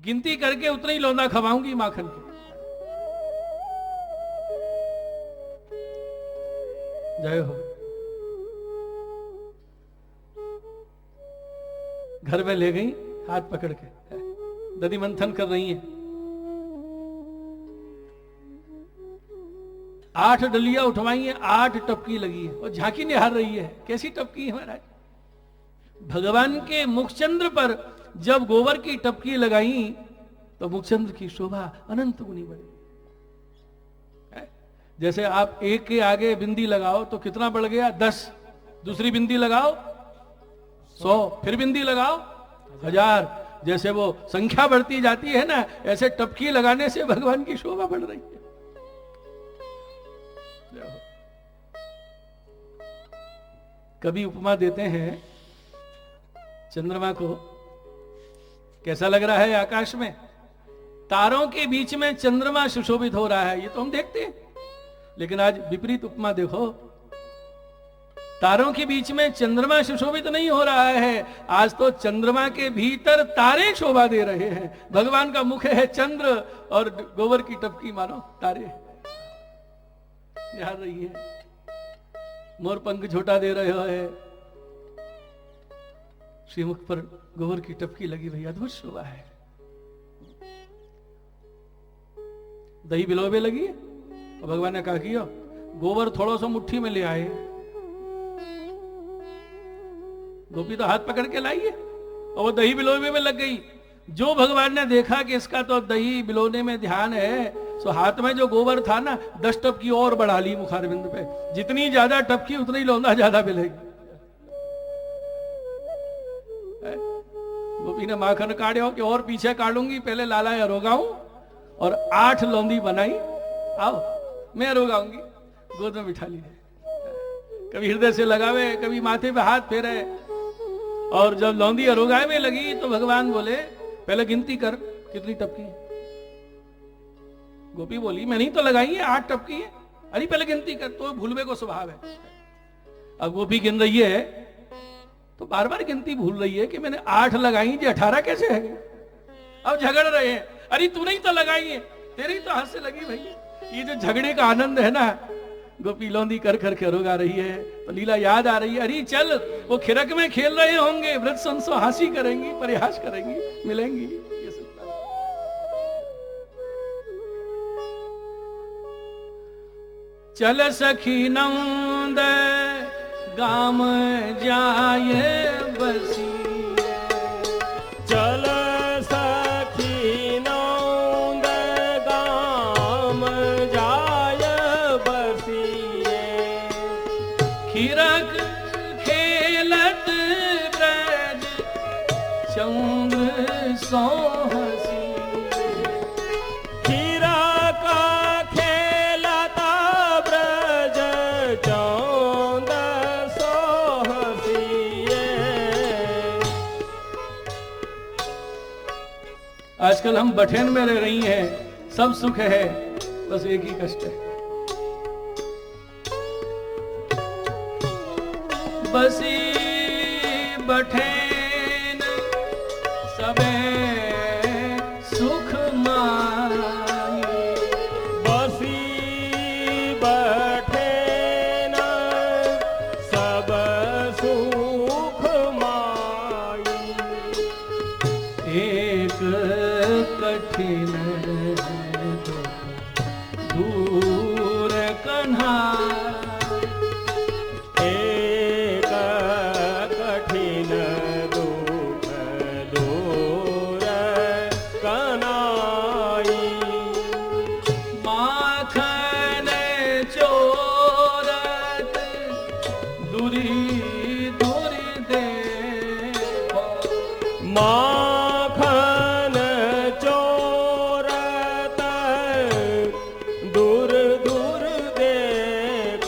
गिनती करके उतना ही लौंदा खवाऊंगी माखन के। जय हो। घर में ले गई हाथ पकड़ के, दधी मंथन कर रही है। 8 डलिया उठवाई है, 8 टपकी लगी है और झांकी निहार रही है। कैसी टपकी है महाराज? भगवान के मुखचंद्र पर जब गोबर की टपकी लगाई तो मुखचंद्र की शोभा अनंत गुनी बढ़ी। जैसे आप एक के आगे बिंदी लगाओ तो कितना बढ़ गया? 10। दूसरी बिंदी लगाओ 100, फिर बिंदी लगाओ 1000। जैसे वो संख्या बढ़ती जाती है ना, ऐसे टपकी लगाने से भगवान की शोभा बढ़ रही है। कभी उपमा देते हैं चंद्रमा को, कैसा लग रहा है आकाश में? तारों के बीच में चंद्रमा सुशोभित हो रहा है, ये तो हम देखते हैं। लेकिन आज विपरीत उपमा देखो, तारों के बीच में चंद्रमा सुशोभित नहीं हो रहा है, आज तो चंद्रमा के भीतर तारे शोभा दे रहे हैं। भगवान का मुख है चंद्र और गोबर की टपकी मानो तारे निहार रही है। मोर पंख झोटा दे रहे हो, श्रीमुख पर गोबर की टपकी लगी हुई, अद्भुत शोभा है। दही बिलोबे लगी है और भगवान ने कहा किया गोबर थोड़ा सा मुट्ठी में ले आए। गोपी तो हाथ पकड़ के लाई है और वो दही बिलोने में लग गई। जो भगवान ने देखा कि इसका तो दही बिलोने में ध्यान है, सो हाथ में जो गोबर था ना 10 टपकी और बढ़ा ली मुखारविंद पे। जितनी ज्यादा टपकी उतनी लौंदा ज्यादा मिलेगी। गोपी ने माखन काटे कि और पीछे काटूंगी, पहले लाला अरोगाऊं और 8 लौंदी बनाई। आओ मैं अरोगाऊंगी। गोद में बिठा ली, कभी हृदय से लगावे, कभी माथे पे हाथ फेरे। और जब लौंदी अरोगाए में लगी तो भगवान बोले पहले गिनती कर कितनी टपकी है। गोपी बोली मैंने ही तो लगाई है, 8 टपकी है। अरे पहले गिनती कर, तो भूलवे को स्वभाव है। अब गोपी गिन रही है तो बार बार गिनती भूल रही है कि मैंने 8 लगाई, जी 18 कैसे है। अब झगड़ रहे हैं, अरे तूने ही तो लगाई है, तेरे ही तो हाथ से लगी भैया। ये जो झगड़े का आनंद है ना, गोपी लौंदी कर कर के रोगा रही है तो लीला याद आ रही है। अरे चल, वो खिरक में खेल रहे होंगे, व्रत संसो हासी करेंगी, परिहास करेंगी, मिलेंगी। ये सब चल सखी नंद गाम जाए बसी, चल सखी नंद गाम जाय बसिए। खिरक खेलत ब्रज चंद्र सो हसी। खिरक खेलत ब्रज चंद्र सो हसिए। आजकल हम बठेन में रह रही हैं, सब सुख है, बस एक ही कष्ट है। बसी बठेन सबे सुख माई। बसी बठेन सब सुख माई। एक कठिन दूर कन्हाई। एक कठिन दुख दूर कनाई। माखन चोरत दूरी दूरी देखो। माखन चोरत दूर दूर देखो।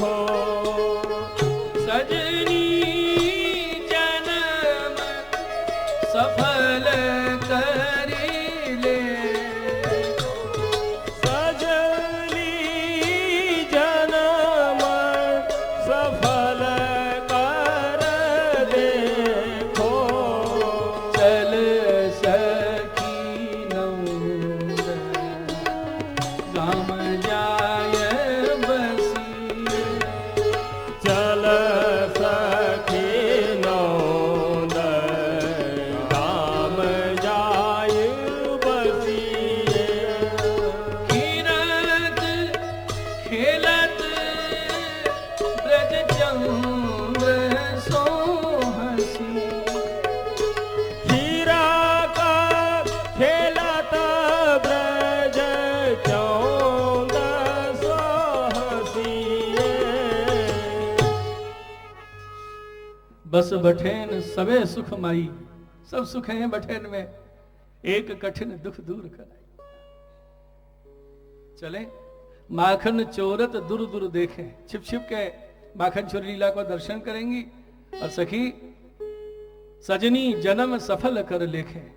बस बठेन सबे सुख माई, सब सुख हैं बठेन में, एक कठिन दुख दूर कराई। चले माखन चोरत दूर दूर देखें, छिप छिप के माखन चोरी लीला को दर्शन करेंगी। और सखी सजनी जन्म सफल कर लेखें,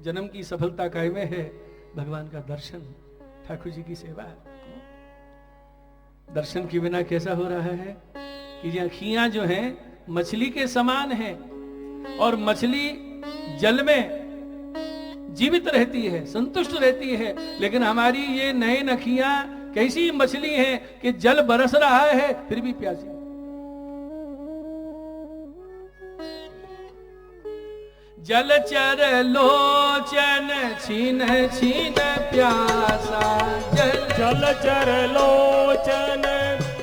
जन्म की सफलता काय में है भगवान का दर्शन, ठाकुर जी की सेवा। दर्शन के बिना कैसा हो रहा है कि ये आँखियां जो हैं मछली के समान है, और मछली जल में जीवित रहती है, संतुष्ट रहती है, लेकिन हमारी ये नयन अखियां कैसी मछली हैं कि जल बरस रहा है फिर भी प्यासी। जलचर लोचन छीन छीन प्यासा, जलचर लोचन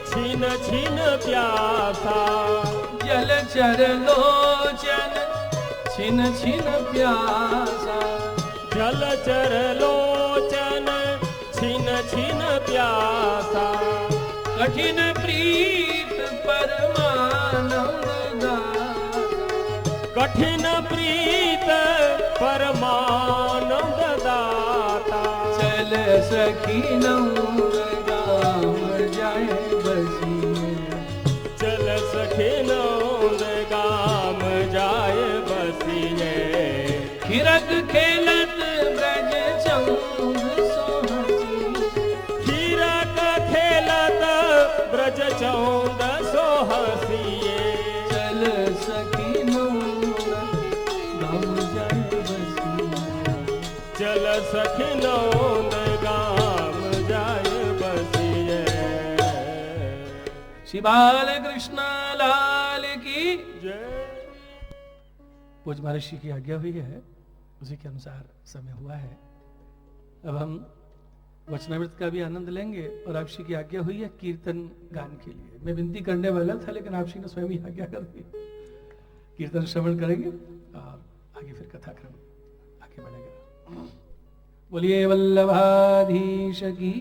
छीन छीन प्यासा, जलचर लोचन छीन छीन प्यासा, जलचर लोचन छीन छीन प्यासा। कठिन प्रीत परमानंद दाता, कठिन प्रीत परमानंद दाता। चल सखी नौर गाम जाए बसिए, चल सखी नौर गाम जाए बसिए। खिरक खेलत ब्रज चौद सोहसी, खीरक खेलत ब्रज चौद सोहसिए। चल सखी नौर गाम जाए बसिए, चल सखी नौंद गाम जाए बसिए। श्री बाल कृष्ण लाल की जय। पूज महर्षि की आज्ञा हुई है, उसी के अनुसार समय हुआ है। अब हम वचनामृत का भी आनंद लेंगे, और आप श्री की आज्ञा हुई है कीर्तन गान के लिए। मैं विनती करने वाला था, लेकिन आप श्री ने स्वयं ही आज्ञा कर दी। कीर्तन श्रवण करेंगे और आगे फिर कथाक्रम आगे बढ़ेगा। बोलिए वल्लभाधीश की